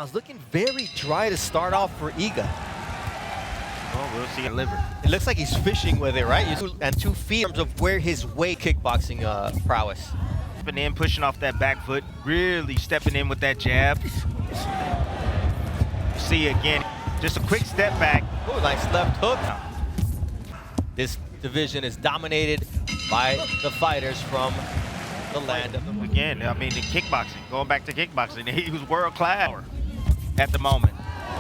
compounds looking very dry to start off for Higa. Oh, we'll see a liver. It looks like he's fishing with it, right? And 2 feet in terms of where his weight kickboxing prowess. Stepping in, pushing off that back foot, really stepping in with that jab. See again, just a quick step back. Oh, nice left hook. This division is dominated by the fighters from the land of the... Again, I mean, the kickboxing, going back to kickboxing, he was world class at the moment.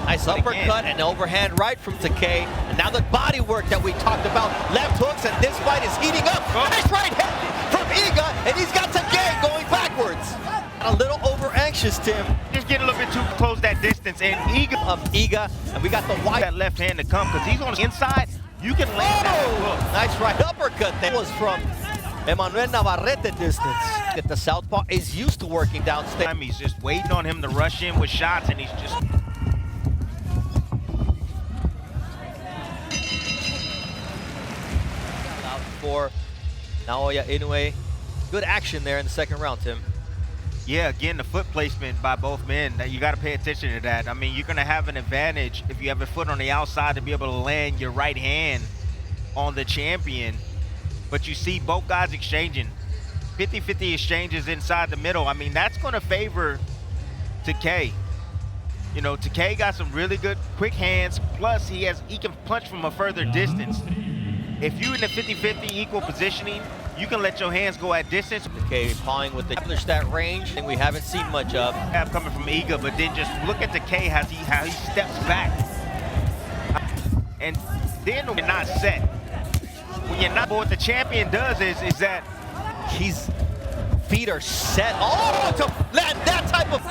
Nice uppercut and overhand right from Takei. And now the body work that we talked about. Left hooks, and this fight is heating up. Nice right hand from Higa, and he's got Takei going backwards. A little over anxious, Tim. Just get a little bit too close that distance, and Higa, and we got the wide that left hand to come, because he's on the inside. You can land that hook. Nice right uppercut. That was from Emmanuel Navarrete distance. The southpaw is used to working downstage. He's just waiting on him to rush in with shots, and he's just... Out for Naoya Inoue. Good action there in the second round, Tim. Yeah, again, the foot placement by both men, you got to pay attention to that. I mean, you're going to have an advantage if you have a foot on the outside to be able to land your right hand on the champion. But you see both guys exchanging. 50-50 exchanges inside the middle. I mean, that's going to favor Takei. You know, Takei got some really good quick hands, plus he can punch from a further distance. If you're in the 50-50 equal positioning, you can let your hands go at distance. Takei pawing with the that range, and we haven't seen much of. Coming from Higa, but then just look at Takei how he steps back. And then when you're not set, when you're not, what the champion does is that his feet are set. Oh, to land that type of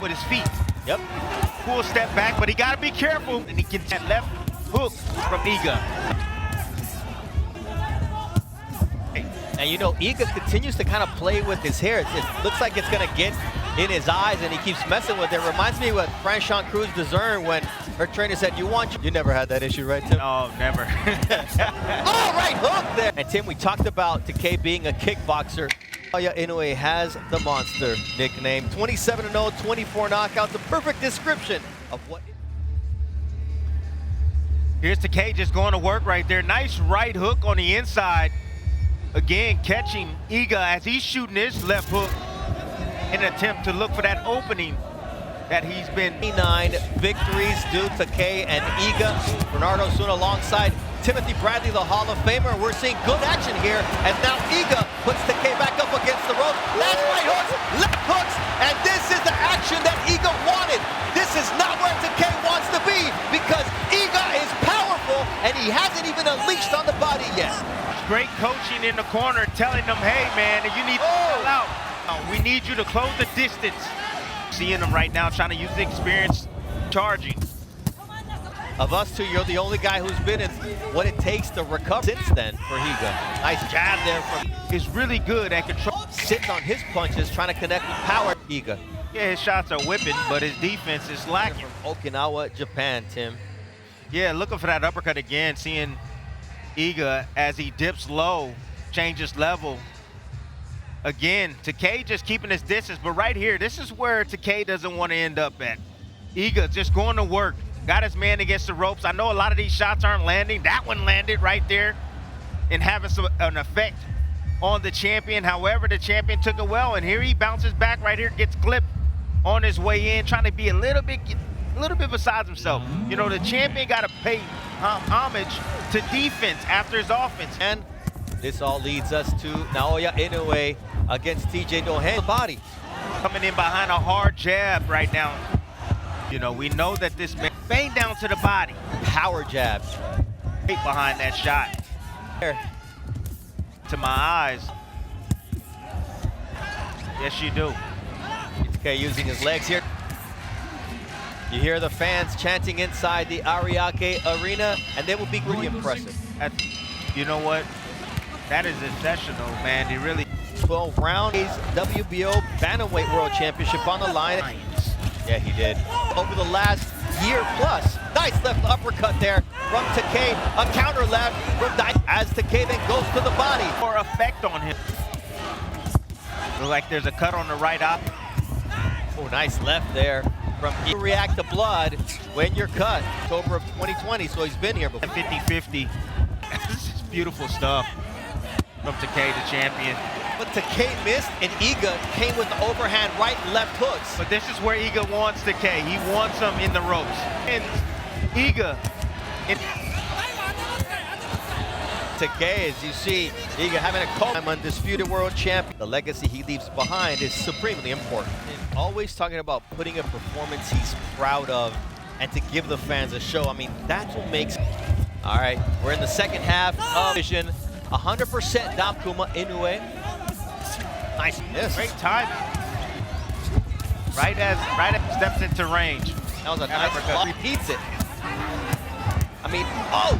with his feet. Yep. Full step back, but he got to be careful. And he gets that left hook from Higa. And you know, Higa continues to kind of play with his hair. It looks like it's gonna get in his eyes, and he keeps messing with it. Reminds me of what Franchon Cruz Dezern when her trainer said, you never had that issue, right, Tim? No, never. Oh, right hook there. And Tim, we talked about Takei being a kickboxer. Naoya Inoue has the monster nickname. 27-0, 24 knockouts, the perfect description of what... Here's Takei just going to work right there. Nice right hook on the inside. Again, catching Higa as he's shooting his left hook in an attempt to look for that opening that he's been. 9 victories due to Takei and Higa. Bernardo soon alongside Timothy Bradley, the Hall of Famer. We're seeing good action here as now Higa puts Takei back up against the rope. That's right hooks, left hooks, and this is the action that Higa wanted. This is not where Takei wants to be because Higa is powerful and he hasn't even unleashed on the body yet. Great coaching in the corner, telling them, hey man, you need to chill out. We need you to close the distance. Seeing them right now, trying to use the experience, charging. Of us two, you're the only guy who's been in what it takes to recover since then for Higa. Nice jab there from... He's really good at control. Sitting on his punches, trying to connect with power. Higa. Yeah, his shots are whipping, but his defense is lacking. From Okinawa, Japan, Tim. Yeah, looking for that uppercut again, seeing Higa as he dips low, changes level. Again, Takei just keeping his distance, but right here, this is where Takei doesn't want to end up at. Higa just going to work, got his man against the ropes. I know a lot of these shots aren't landing. That one landed right there and having an effect on the champion. However, the champion took it well, and here he bounces back right here, gets clipped on his way in, trying to be a little bit besides himself. You know, the champion got to pay homage to defense after his offense. And this all leads us to Naoya Inoue against TJ Doheny. Body coming in behind a hard jab right now. You know, we know that this man bang down to the body. Power jab. Right behind that shot. Here. To my eyes. Yes, you do. Okay, using his legs here. You hear the fans chanting inside the Ariake Arena, and they will be really impressive. You know what? That is exceptional, man. He really... 12 rounds, WBO Bantamweight World Championship on the line. Yeah, he did. Over the last year plus. Nice left uppercut there from Takei. A counter left from Daigo as Takei then goes to the body. More effect on him. Looks like there's a cut on the right eye. Oh, nice left there from Iga. React to blood when you're cut. October of 2020, so he's been here before. 50-50. This is beautiful stuff from Takei, the champion. But Takei missed, and Iga came with the overhand right and left hooks. But this is where Iga wants Takei. He wants him in the ropes. And Iga, Takei, as you see, Iga having a call. I'm undisputed world champion. The legacy he leaves behind is supremely important. And always talking about putting a performance he's proud of and to give the fans a show. I mean, that's what makes. All right, we're in the second half of Vision. 100% Dakuma Inoue. Nice miss. great timing. Right as he steps into range. That was a nice block. Repeats it. I mean, oh!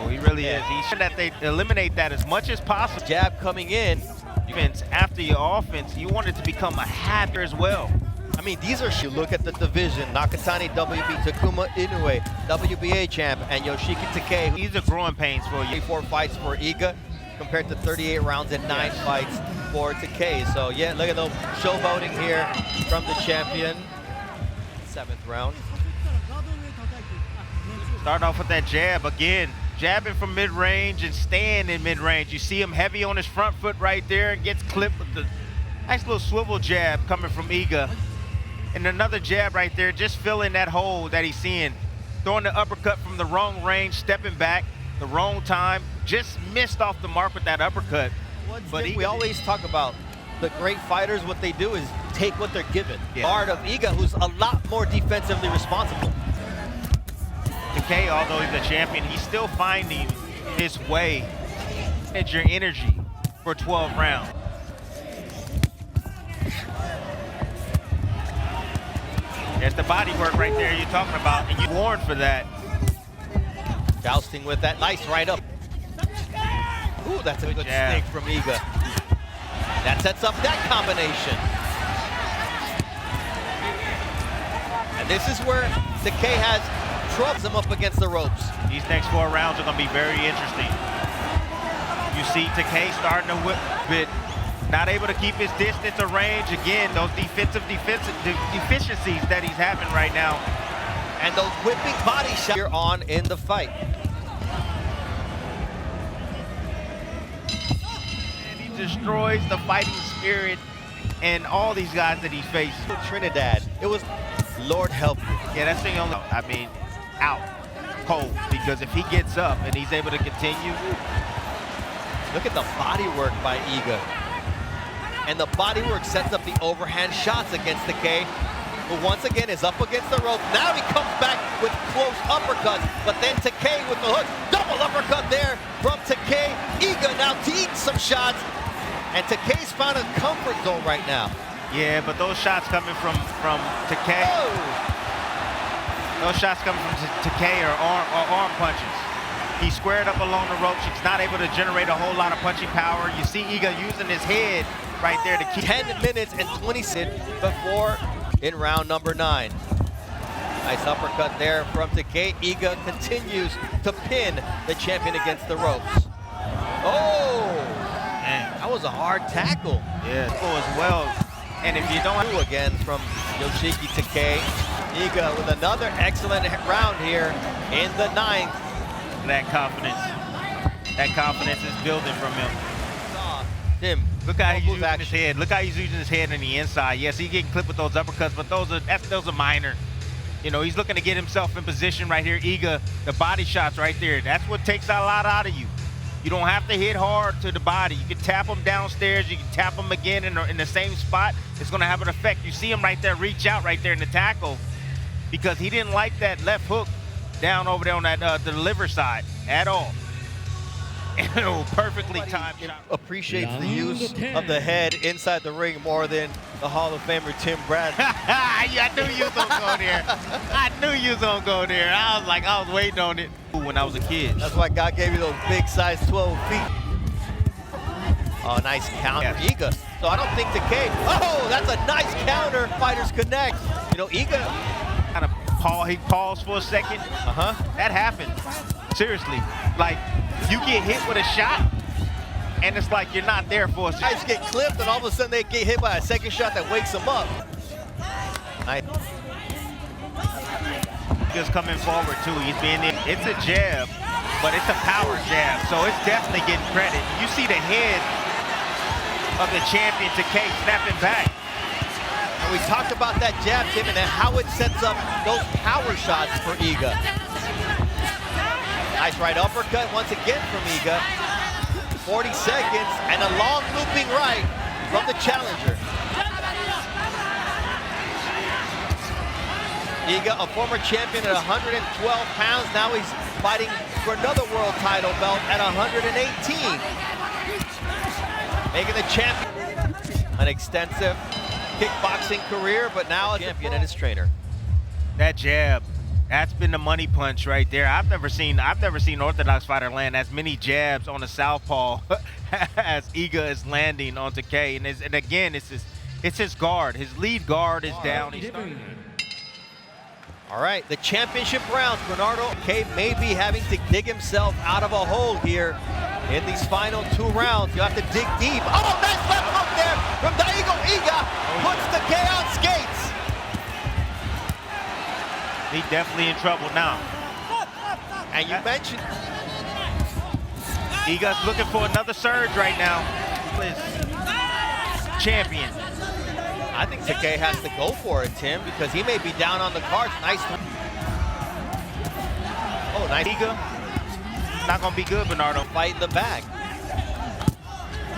He really is. He should that they eliminate that as much as possible. Jab coming in. Defense after your offense, you want it to become a habit as well. I mean, these are, you look at the division, Nakatani WB, Takuma Inoue, WBA champ, and Yoshiki Takei. These are growing pains for you. 34 fights for Iga compared to 38 rounds and 9 fights for Takei. So yeah, look at the showboating here from the champion. 7th round. Starting off with that jab again. Jabbing from mid-range and staying in mid-range. You see him heavy on his front foot right there and gets clipped with the nice little swivel jab coming from Iga. And another jab right there, just filling that hole that he's seeing. Throwing the uppercut from the wrong range, stepping back, the wrong time. Just missed off the mark with that uppercut. But we always talk about the great fighters, what they do is take what they're given. Yeah. Part of Iga, who's a lot more defensively responsible. Takei, although he's the champion, he's still finding his way. It's your energy for 12 rounds. There's the body work right there you're talking about, and you warned for that. Jousting with that nice right up. Ooh, that's a good snake from Iga. That sets up that combination. And this is where Takei has troubles him up against the ropes. These next 4 rounds are going to be very interesting. You see Takei starting to whip bit, not able to keep his distance or range. Again, those defensive deficiencies that he's having right now. And those whipping body shots here on in the fight. And he destroys the fighting spirit and all these guys that he's faced. Trinidad, it was Lord help you. Yeah, that's the only, I mean, out cold, because if he gets up and he's able to continue. Look at the body work by Iga. And the body work sets up the overhand shots against Takei, who once again is up against the rope. Now he comes back with close uppercuts, but then Takei with the hook. Double uppercut there from Takei. Iga now to eat some shots, and Takei's found a comfort zone right now. Yeah, but those shots coming from Takei. Oh. Those shots coming from Takei are arm punches. He squared up along the ropes. He's not able to generate a whole lot of punching power. You see Iga using his head right there to keep. 10 minutes and 20 seconds before in round number 9. Nice uppercut there from Takei. Iga continues to pin the champion against the ropes. Oh! Man, that was a hard tackle. Yeah, as well. And if you don't have again from Yoshiki Takei. Iga with another excellent round here in the 9th. That confidence is building from him. Tim, look how he's using his head. Look how he's using his head on the inside. Yes, he's getting clipped with those uppercuts, but those are minor. You know, he's looking to get himself in position right here. Iga, the body shots right there. That's what takes a lot out of you. You don't have to hit hard to the body. You can tap them downstairs. You can tap them again in the same spot. It's going to have an effect. You see him right there, reach out right there in the tackle, because he didn't like that left hook down over there on that the liver side at all. Perfectly timed shot. Appreciates the use of the head inside the ring more than the Hall of Famer Tim Bradley. I knew you was gonna go there. I knew you was gonna go there. I was waiting on it when I was a kid. That's why God gave you those big size 12 feet. Oh, nice counter, yeah. Iga. So I don't think Takei. Oh, that's a nice counter. Fighters connect. You know, Iga kind of he paused for a second. That happened. Seriously, like you get hit with a shot and it's like you're not there for us. Guys get clipped, and all of a sudden they get hit by a second shot that wakes them up. Just coming forward too. He's being it's a jab, but it's a power jab, so it's definitely getting credit. You see the head of the champion Takei snapping back. And we talked about that jab, Tim, and how it sets up those power shots for Higa. Nice right uppercut once again from Higa. 40 seconds and a long looping right from the challenger. Higa, a former champion at 112 pounds. Now he's fighting for another world title belt at 118. Making the champion. An extensive kickboxing career, but now a champion and his trainer. That jab, that's been the money punch right there. I've never seen Orthodox fighter land as many jabs on a southpaw as Higa is landing on Takei. And again, it's his guard. His lead guard is down. All right, the championship rounds. Bernardo Takei may be having to dig himself out of a hole here in these final 2 rounds. You have to dig deep. Oh, nice left hook there from Daigo Higa. Puts Takei on skates. He's definitely in trouble now. And you mentioned Higa's looking for another surge right now. Champion. I think Takei has to go for it, Tim, because he may be down on the cards. Nice. Oh, nice. Higa, not gonna be good, Bernardo. Fight in the back.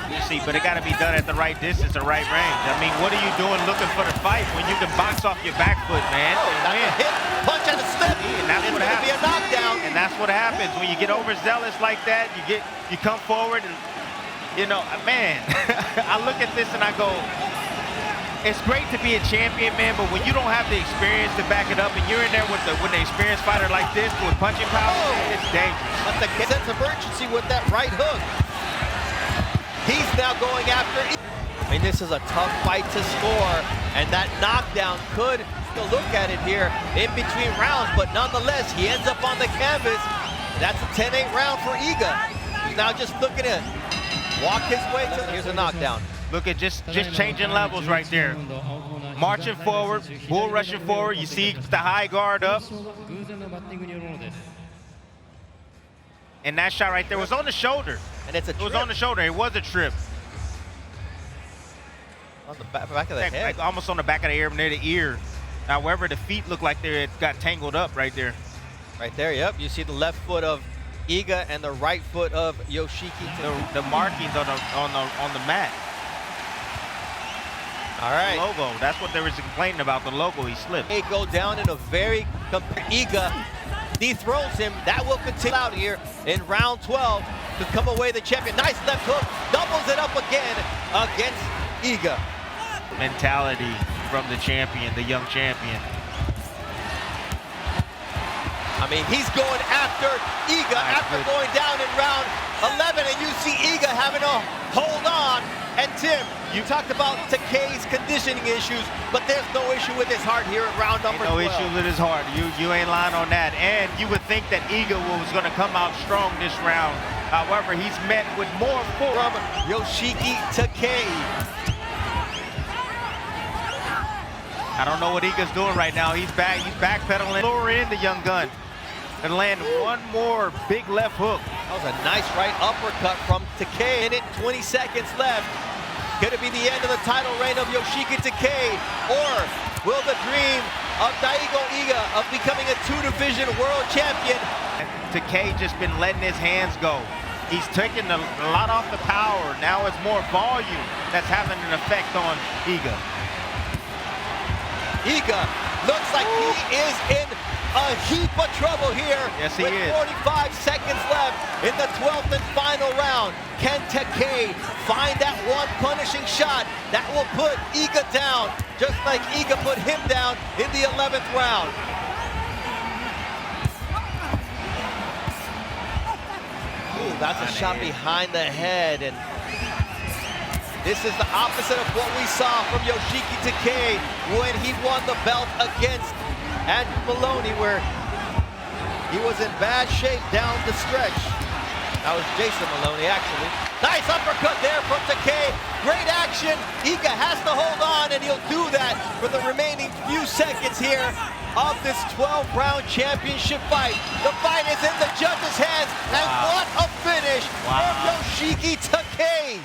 You see, but it gotta be done at the right distance, the right range. I mean, what are you doing looking for the fight when you can box off your back foot, man? Oh, that's a hit, punch and a step. And that's what happens. It's gonna be a knockdown. And that's what happens when you get overzealous like that. You come forward and, you know, man, I look at this and I go, it's great to be a champion, man, but when you don't have the experience to back it up and you're in there with an experienced fighter like this with punching power, it's dangerous. But the sense of urgency with that right hook. He's now going after. I mean, this is a tough fight to score, and that knockdown could still look at it here in between rounds, but nonetheless, he ends up on the canvas. That's a 10-8 round for Higa. He's now just looking to walk his way to. Here's a knockdown. Look at just changing levels right there. Marching forward, bull rushing forward. You see the high guard up. And that shot right there was on the shoulder. And it's a trip. It was on the shoulder. It was a trip. On the back of the head. Like almost on the back of the ear, near the ear. However, the feet look like they got tangled up right there. Right there, yep. You see the left foot of Higa and the right foot of Yoshiki. The markings on the mat. All right. The logo. That's what they were complaining about. The logo. He slipped. They go down in a very Higa dethrones him. That will continue out here in round 12 to come away the champion. Nice left hook. Doubles it up again against Higa. Mentality from the champion, the young champion. I mean, he's going after Higa after going down in round 11, and you see Higa having to hold on. And Tim, you talked about Takei's conditioning issues, but there's no issue with his heart here at round number 12. No issue with his heart. You ain't lying on that. And you would think that Higa was going to come out strong this round. However, he's met with more force from Yoshiki Takei. I don't know what Higa's doing right now. He's backpedaling. Lower in the young gun. And land one more big left hook. That was a nice right uppercut from Takei. 20 seconds left. Could it be the end of the title reign of Yoshiki Takei? Or will the dream of Daigo Higa of becoming a 2-division world champion? Takei just been letting his hands go. He's taking a lot off the power. Now it's more volume that's having an effect on Higa. Higa looks like he is in a heap of trouble here. Yes, he is. 45 seconds left in the 12th and final round. Can Takei find that one punishing shot that will put Higa down, just like Higa put him down in the 11th round? Ooh, that's a shot behind the head, and this is the opposite of what we saw from Yoshiki Takei when he won the belt against Andrew Maloney, where he was in bad shape down the stretch. That was Jason Maloney, actually. Nice uppercut there from Takei. Great action. Higa has to hold on, and he'll do that for the remaining few seconds here of this 12-round championship fight. The fight is in the judges' hands, and what a finish from Yoshiki Takei.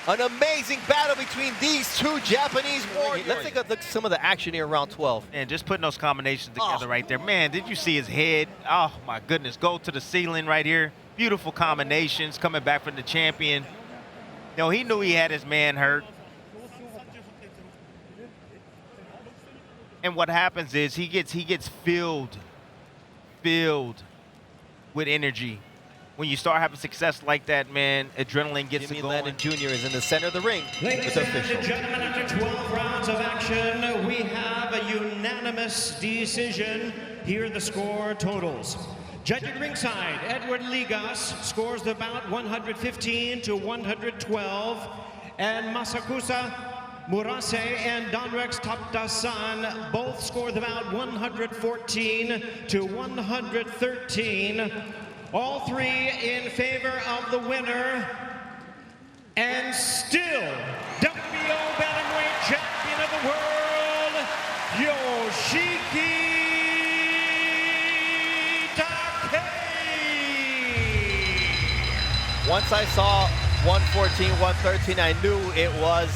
An amazing battle between these two Japanese warriors. Let's take a look at some of the action here around 12. And just putting those combinations together right there. Man, did you see his head? Oh, my goodness. Go to the ceiling right here. Beautiful combinations coming back from the champion. You know, he knew he had his man hurt. And what happens is he gets filled with energy. When you start having success like that, man, adrenaline gets Jimmy going. Lennon Jr. is in the center of the ring. Ladies and gentlemen, after 12 rounds of action, we have a unanimous decision. Here are the score totals. Judging ringside, Edward Ligas scores the bout 115 to 112, and Masakusa Murase and Donrex Tapdasan both score the bout 114 to 113. All three in favor of the winner, and still WBO Bantamweight Champion of the World, Yoshiki Takei. Once I saw 114, 113, I knew it was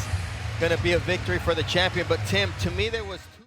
going to be a victory for the champion. But Tim, to me there was